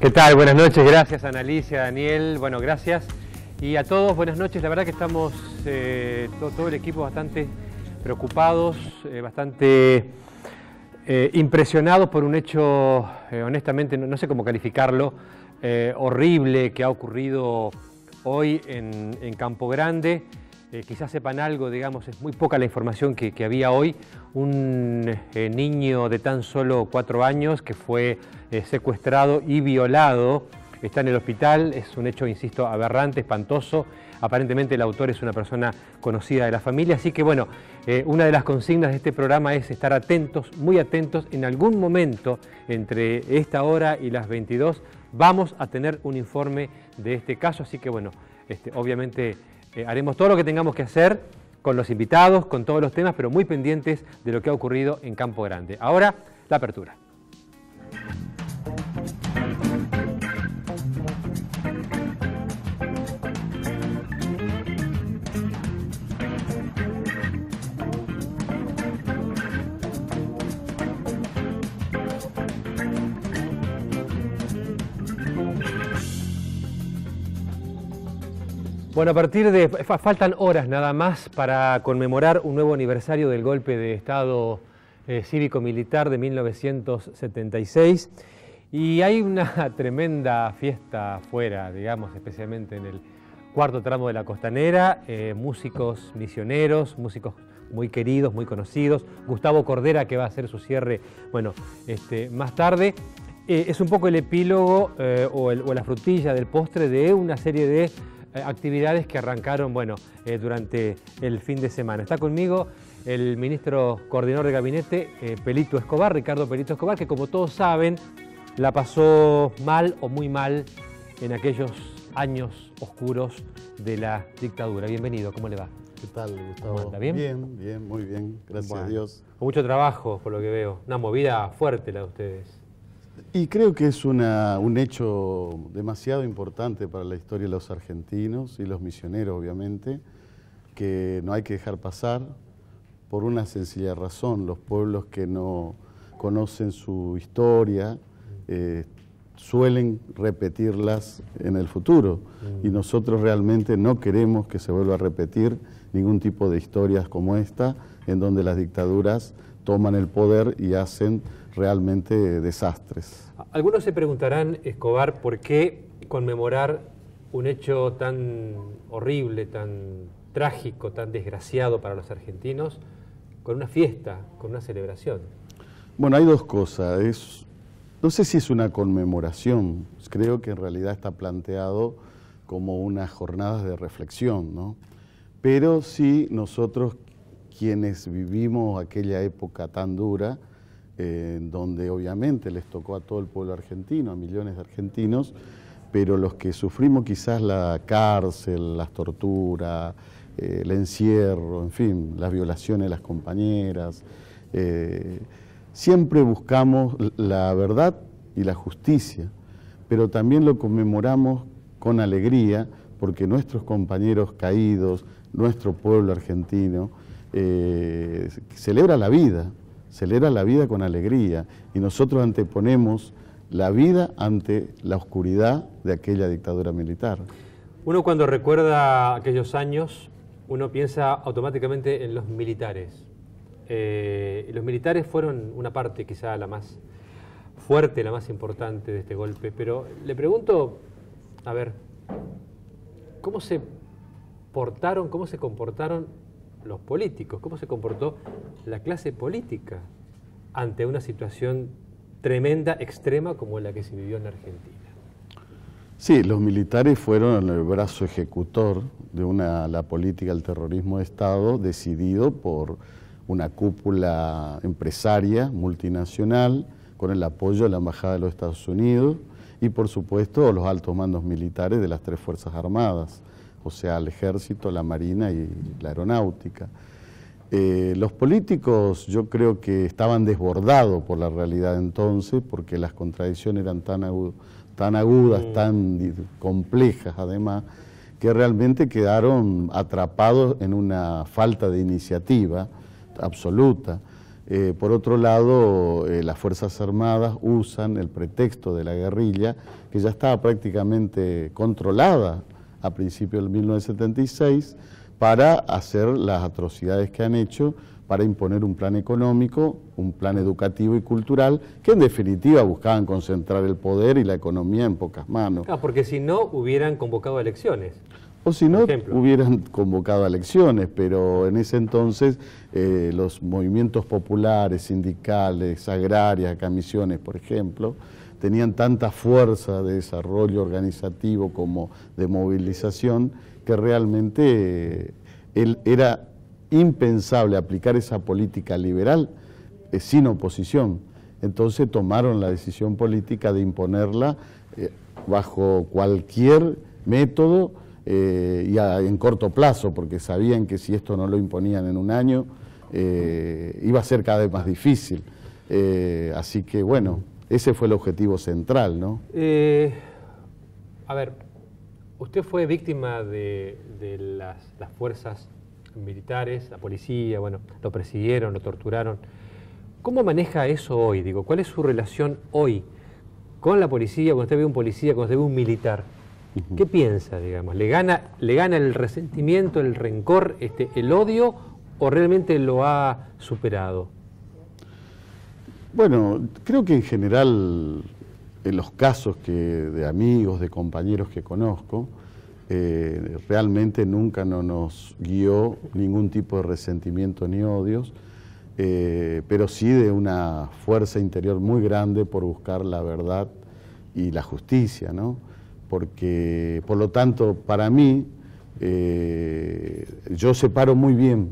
¿Qué tal? Buenas noches, gracias Analicia, Daniel, bueno, gracias. Y a todos, buenas noches, la verdad que estamos, todo el equipo bastante preocupados, bastante impresionados por un hecho, honestamente, no sé cómo calificarlo, horrible que ha ocurrido hoy en Campo Grande. Quizás sepan algo, digamos, es muy poca la información que había hoy. Un niño de tan solo 4 años que fue secuestrado y violado, está en el hospital, es un hecho, insisto, aberrante, espantoso. Aparentemente el autor es una persona conocida de la familia, así que bueno, una de las consignas de este programa es estar atentos, muy atentos. En algún momento, entre esta hora y las 22, vamos a tener un informe de este caso, así que bueno, obviamente haremos todo lo que tengamos que hacer con los invitados, con todos los temas, pero muy pendientes de lo que ha ocurrido en Campo Grande. Ahora, la apertura. Bueno, a partir de... faltan horas nada más para conmemorar un nuevo aniversario del golpe de Estado cívico-militar de 1976 y hay una tremenda fiesta afuera, digamos, especialmente en el cuarto tramo de la Costanera, músicos misioneros, músicos muy queridos, muy conocidos, Gustavo Cordera, que va a hacer su cierre, bueno, más tarde. Es un poco el epílogo o la frutilla del postre de una serie de actividades que arrancaron, bueno, durante el fin de semana. Está conmigo el ministro coordinador de gabinete, Pelito Escobar, Ricardo Pelito Escobar, que como todos saben, la pasó mal o muy mal en aquellos años oscuros de la dictadura. Bienvenido, ¿cómo le va? ¿Qué tal, Gustavo? ¿Cómo anda? ¿Bien? Bien, bien, muy bien, gracias a Dios. Con mucho trabajo, por lo que veo. Una movida fuerte la de ustedes. Y creo que es un hecho demasiado importante para la historia de los argentinos y los misioneros, obviamente, que no hay que dejar pasar por una sencilla razón. Los pueblos que no conocen su historia suelen repetirlas en el futuro. Y nosotros realmente no queremos que se vuelva a repetir ningún tipo de historias como esta, en donde las dictaduras toman el poder y hacen realmente desastres. Algunos se preguntarán, Escobar, ¿por qué conmemorar un hecho tan horrible, tan trágico, tan desgraciado para los argentinos con una fiesta, con una celebración? Bueno, hay dos cosas. No sé si es una conmemoración, creo que en realidad está planteado como unas jornadas de reflexión, ¿no? Pero sí nosotros, quienes vivimos aquella época tan dura, donde obviamente les tocó a todo el pueblo argentino, a millones de argentinos, pero los que sufrimos quizás la cárcel, las torturas, el encierro, en fin, las violaciones de las compañeras, siempre buscamos la verdad y la justicia, pero también lo conmemoramos con alegría porque nuestros compañeros caídos, nuestro pueblo argentino, celebra la vida con alegría, y nosotros anteponemos la vida ante la oscuridad de aquella dictadura militar. Uno cuando recuerda aquellos años, uno piensa automáticamente en los militares. Los militares fueron una parte quizá la más fuerte, la más importante de este golpe, pero le pregunto, a ver, ¿cómo se portaron, cómo se comportaron los políticos? ¿Cómo se comportó la clase política ante una situación tremenda, extrema, como la que se vivió en Argentina? Sí, los militares fueron el brazo ejecutor de la política del terrorismo de Estado decidido por una cúpula empresaria multinacional con el apoyo de la Embajada de los Estados Unidos y por supuesto los altos mandos militares de las 3 Fuerzas Armadas, o sea, el Ejército, la Marina y la Aeronáutica. Los políticos yo creo que estaban desbordados por la realidad entonces, porque las contradicciones eran tan agudas, tan complejas además, que realmente quedaron atrapados en una falta de iniciativa absoluta. Por otro lado, las Fuerzas Armadas usan el pretexto de la guerrilla, que ya estaba prácticamente controlada a principios del 1976, para hacer las atrocidades que han hecho, para imponer un plan económico, un plan educativo y cultural, que en definitiva buscaban concentrar el poder y la economía en pocas manos. Ah, porque si no hubieran convocado elecciones. O si no, hubieran convocado elecciones, pero en ese entonces los movimientos populares, sindicales, agrarias, acá Misiones, por ejemplo, tenían tanta fuerza de desarrollo organizativo como de movilización, que realmente era impensable aplicar esa política liberal sin oposición. Entonces tomaron la decisión política de imponerla bajo cualquier método y en corto plazo, porque sabían que si esto no lo imponían en un año, iba a ser cada vez más difícil. Así que bueno, ese fue el objetivo central, ¿no? A ver, usted fue víctima de las fuerzas militares, la policía, bueno, lo persiguieron, lo torturaron. ¿Cómo maneja eso hoy? Digo, ¿cuál es su relación hoy con la policía, cuando usted ve un policía, cuando usted ve un militar? ¿Qué piensa, digamos? ¿Le gana el resentimiento, el rencor, el odio, o realmente lo ha superado? Bueno, creo que en general, en los casos de amigos, de compañeros que conozco, realmente nunca nos guió ningún tipo de resentimiento ni odios, pero sí de una fuerza interior muy grande por buscar la verdad y la justicia, ¿no? Porque, por lo tanto, para mí, yo separo muy bien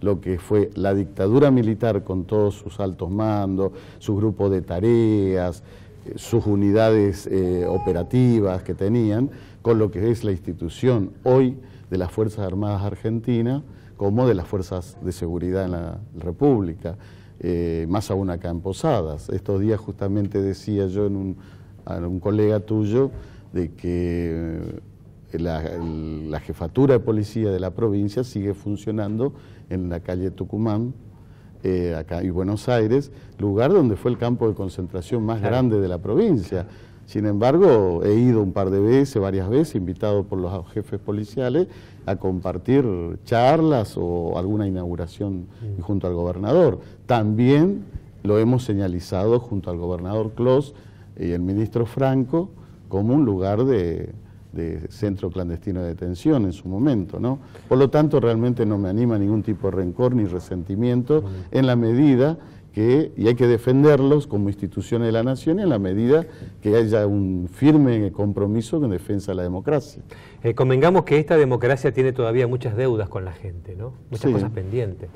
lo que fue la dictadura militar con todos sus altos mandos, su grupo de tareas, sus unidades operativas que tenían, con lo que es la institución hoy de las Fuerzas Armadas Argentinas, como de las Fuerzas de Seguridad en la República, más aún acá en Posadas. Estos días justamente decía yo a un colega tuyo de que la jefatura de policía de la provincia sigue funcionando en la calle Tucumán, acá en Buenos Aires, lugar donde fue el campo de concentración más grande de la provincia. Sin embargo, he ido un par de veces, varias veces, invitado por los jefes policiales a compartir charlas o alguna inauguración junto al gobernador. También lo hemos señalizado junto al gobernador Clos y el ministro Franco como un lugar de centro clandestino de detención en su momento, ¿no? Por lo tanto, realmente no me anima ningún tipo de rencor ni resentimiento en la medida que, y hay que defenderlos como instituciones de la nación, en la medida que haya un firme compromiso en defensa de la democracia. Convengamos que esta democracia tiene todavía muchas deudas con la gente, ¿no? Muchas cosas pendientes.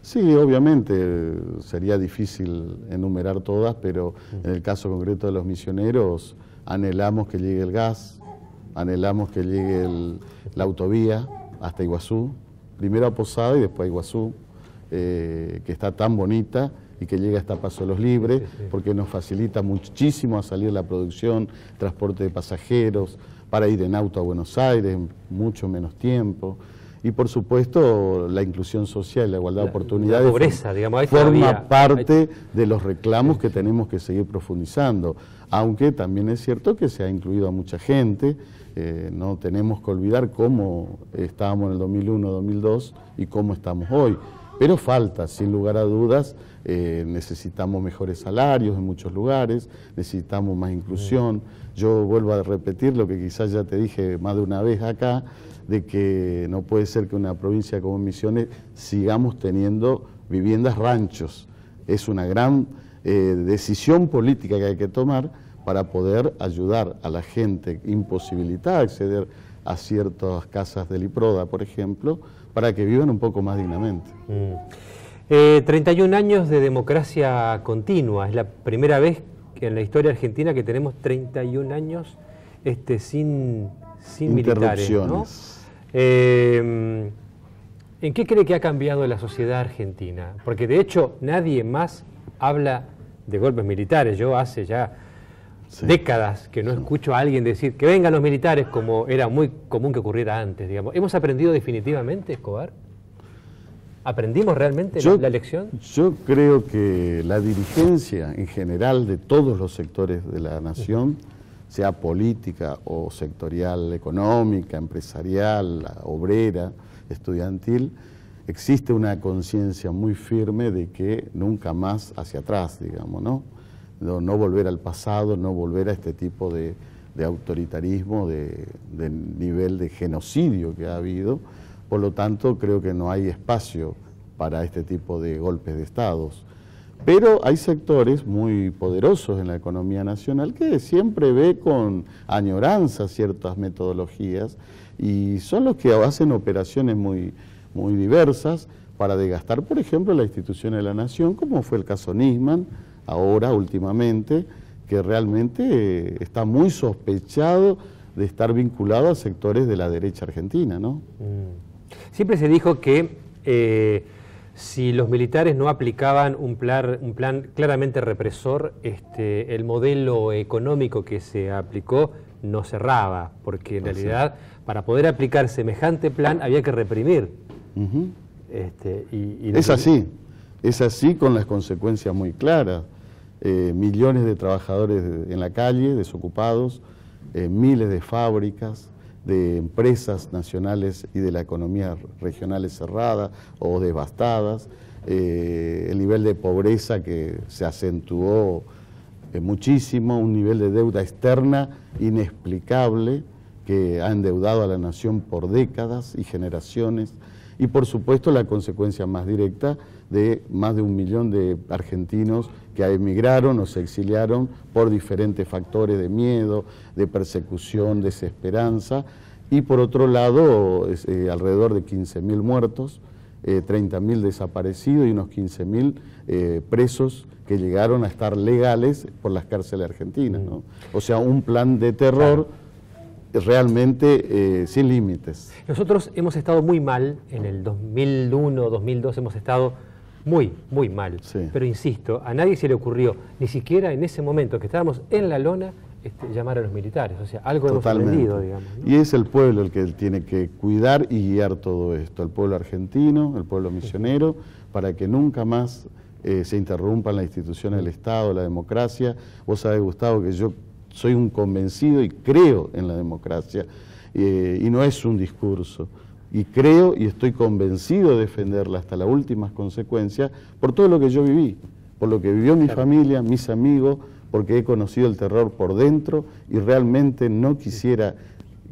Sí, obviamente sería difícil enumerar todas, pero en el caso concreto de los misioneros, anhelamos que llegue el gas, anhelamos que llegue la autovía hasta Iguazú, primero a Posada y después a Iguazú, que está tan bonita y que llegue hasta Paso de los Libres, porque nos facilita muchísimo a salir la producción, transporte de pasajeros, para ir en auto a Buenos Aires, en mucho menos tiempo. Y por supuesto la inclusión social y la igualdad de oportunidades, la pobreza, digamos, forma parte de los reclamos que tenemos que seguir profundizando, aunque también es cierto que se ha incluido a mucha gente. No tenemos que olvidar cómo estábamos en el 2001, 2002 y cómo estamos hoy, pero falta, sin lugar a dudas. Necesitamos mejores salarios en muchos lugares, necesitamos más inclusión. Yo vuelvo a repetir lo que quizás ya te dije más de una vez acá, de que no puede ser que una provincia como Misiones sigamos teniendo viviendas ranchos. Es una gran decisión política que hay que tomar para poder ayudar a la gente imposibilitada a acceder a ciertas casas del IPRODA, por ejemplo, para que vivan un poco más dignamente. 31 años de democracia continua, es la primera vez que en la historia argentina que tenemos 31 años sin militares, ¿no? ¿En qué cree que ha cambiado la sociedad argentina? Porque de hecho nadie más habla de golpes militares. Yo hace ya décadas que no escucho a alguien decir que vengan los militares, como era muy común que ocurriera antes, digamos. ¿Hemos aprendido definitivamente, Escobar? ¿Aprendimos realmente la lección? Yo creo que la dirigencia en general de todos los sectores de la nación, sea política o sectorial, económica, empresarial, obrera, estudiantil, existe una conciencia muy firme de que nunca más hacia atrás, digamos, ¿no? No volver al pasado, no volver a este tipo de autoritarismo, de nivel de genocidio que ha habido. Por lo tanto, creo que no hay espacio para este tipo de golpes de estados. Pero hay sectores muy poderosos en la economía nacional que siempre ve con añoranza ciertas metodologías y son los que hacen operaciones muy diversas para desgastar, por ejemplo, la institución de la nación, como fue el caso Nisman, ahora, últimamente, que realmente está muy sospechado de estar vinculado a sectores de la derecha argentina, ¿no? Siempre se dijo que si los militares no aplicaban un plan claramente represor, el modelo económico que se aplicó no cerraba, porque en realidad para poder aplicar semejante plan había que reprimir. Es así con las consecuencias muy claras. Millones de trabajadores en la calle, desocupados, miles de fábricas, de empresas nacionales y de la economía regionales cerradas o devastadas, el nivel de pobreza que se acentuó muchísimo, un nivel de deuda externa inexplicable que ha endeudado a la nación por décadas y generaciones, y por supuesto la consecuencia más directa de más de 1 millón de argentinos que emigraron o se exiliaron por diferentes factores de miedo, de persecución, desesperanza, y por otro lado alrededor de 15.000 muertos, 30.000 desaparecidos y unos 15.000 presos que llegaron a estar legales por las cárceles argentinas, ¿no? O sea, un plan de terror realmente sin límites. Nosotros hemos estado muy mal, en el 2001, 2002 hemos estado muy mal, sí. Pero insisto, a nadie se le ocurrió, ni siquiera en ese momento que estábamos en la lona, llamar a los militares, o sea, algo hemos aprendido, digamos, ¿no? Y es el pueblo el que tiene que cuidar y guiar todo esto, el pueblo argentino, el pueblo misionero, para que nunca más se interrumpan las instituciones del Estado, la democracia. Vos sabés, Gustavo, que yo soy un convencido y creo en la democracia, y no es un discurso. Y creo y estoy convencido de defenderla hasta las últimas consecuencias por todo lo que yo viví, por lo que vivió mi familia, mis amigos, porque he conocido el terror por dentro y realmente no quisiera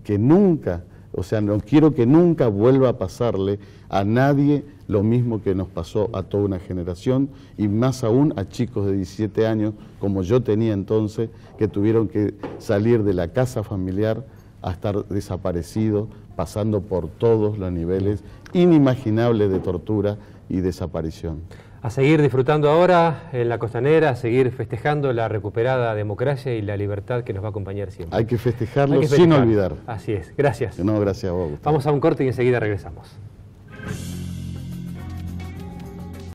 que nunca, o sea, no quiero que nunca vuelva a pasarle a nadie lo mismo que nos pasó a toda una generación y más aún a chicos de 17 años como yo tenía entonces, que tuvieron que salir de la casa familiar a estar desaparecidos, pasando por todos los niveles inimaginables de tortura y desaparición. A seguir disfrutando ahora en la Costanera, a seguir festejando la recuperada democracia y la libertad que nos va a acompañar siempre. Hay que festejarlo sin olvidar. Así es, gracias. No, gracias a vos, Gustavo. Vamos a un corte y enseguida regresamos.